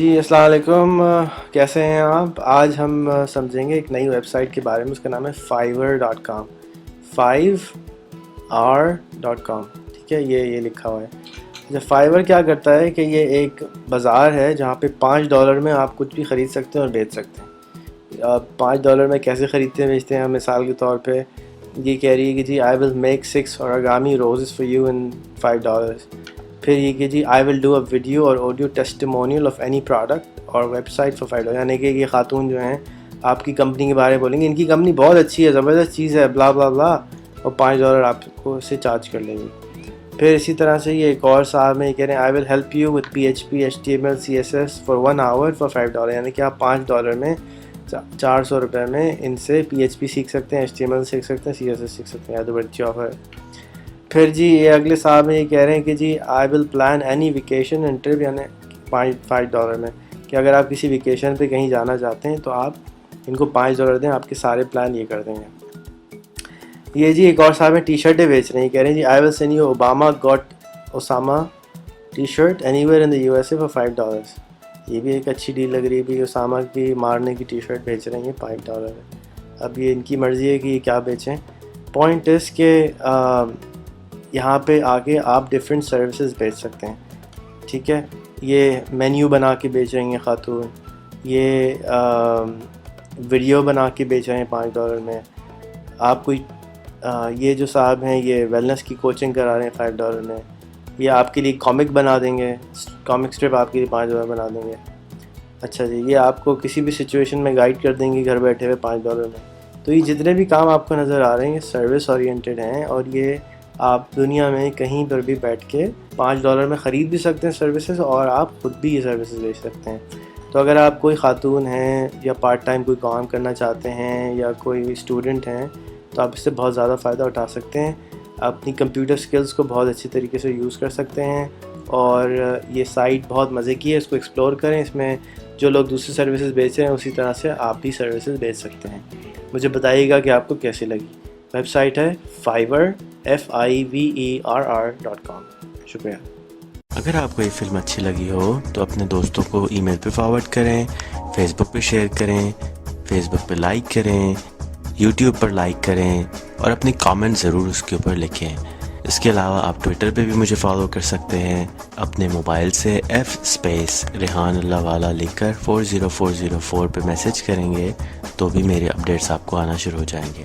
जी अस्सलाम वालेकुम। कैसे हैं आप? आज हम समझेंगे एक नई वेबसाइट के बारे में। उसका नाम है fiverr.com, 5r.com। ठीक है, ये लिखा हुआ है। अच्छा, फाइवर क्या करता है कि ये एक बाज़ार है जहाँ पे $5 में आप कुछ भी ख़रीद सकते हैं और बेच सकते हैं। अब $5 में कैसे ख़रीदते हैं बेचते हैं? मिसाल के तौर पे ये कह रही है कि जी I will make 6 origami roses for you in $5। फिर ये कि जी I will do a video और audio testimonial of any product और वेबसाइट फॉर $5। यानी कि ये खातून जो हैं आपकी कंपनी के बारे में बोलेंगे, इनकी कंपनी बहुत अच्छी है, ज़बरदस्त चीज़ है, ब्ला ब्ला ब्ला, और $5 आपको से चार्ज कर लेंगे। फिर इसी तरह से ये एक और साहब में ये कह रहे हैं I will help you with PHP HTML CSS for 1 hour for $5। यानी कि आप $5 में 400 रुपये में इनसे PHP सीख सकते हैं, HTML सीख सकते हैं, CSS सीख सकते हैं। या तो बड़ी ऑफर है। फिर जी ये अगले साहब में ये कह रहे हैं कि जी I will plan any vacation and trip, यानी $5 में कि अगर आप किसी वेकेशन पे कहीं जाना चाहते हैं तो आप इनको $5 दें, आपके सारे प्लान ये कर देंगे। ये जी एक और साहब में टी शर्टें बेच रहे हैं। कह रहे हैं जी I will send you Obama got Osama T shirt anywhere in the USA for $5। ये भी एक अच्छी डील लग रही है भाई। ओसामा की मारने की टी शर्ट बेच रहे हैं $5 में। अब ये इनकी मर्ज़ी है कि ये क्या बेचें। पॉइंट इस के यहाँ पे आके आप डिफरेंट सर्विसेज बेच सकते हैं। ठीक है, ये मेन्यू बना के बेच रही हैं खातून, ये वीडियो बना के बेच रहे हैं $5 में। आप कोई ये जो साहब हैं ये वेलनेस की कोचिंग करा रहे हैं $5 में। ये आपके लिए कॉमिक बना देंगे, कॉमिक स्ट्रिप आपके लिए $5 बना देंगे। अच्छा जी, ये आपको किसी भी सिचुएशन में गाइड कर देंगे घर बैठे हुए $5 में। तो ये जितने भी काम आपको नज़र आ रहे हैं ये सर्विस ओरिएंटेड हैं, और ये आप दुनिया में कहीं पर भी बैठ के $5 में ख़रीद भी सकते हैं सर्विसेज, और आप ख़ुद भी ये सर्विसेज बेच सकते हैं। तो अगर आप कोई खातून हैं या पार्ट टाइम कोई काम करना चाहते हैं या कोई स्टूडेंट हैं तो आप इससे बहुत ज़्यादा फ़ायदा उठा सकते हैं। अपनी कंप्यूटर स्किल्स को बहुत अच्छी तरीके से यूज़ कर सकते हैं। और ये साइट बहुत मज़े की है, इसको एक्सप्लोर करें। इसमें जो लोग दूसरी सर्विसेज बेच रहे हैं उसी तरह से आप भी सर्विसेज बेच सकते हैं। मुझे बताइएगा कि आपको कैसी लगी। वेबसाइट है fiverr fiverr.com। शुक्रिया। अगर आपको ये फ़िल्म अच्छी लगी हो तो अपने दोस्तों को ईमेल पे फॉरवर्ड करें, फेसबुक पे शेयर करें, फेसबुक पे लाइक करें, यूट्यूब पर लाइक करें और अपनी कमेंट ज़रूर उसके ऊपर लिखें। इसके अलावा आप ट्विटर पे भी मुझे फॉलो कर सकते हैं। अपने मोबाइल से F रेहान अल्लाहवाला लिखकर 40404 पे मैसेज करेंगे तो भी मेरे अपडेट्स आपको आना शुरू हो जाएंगे।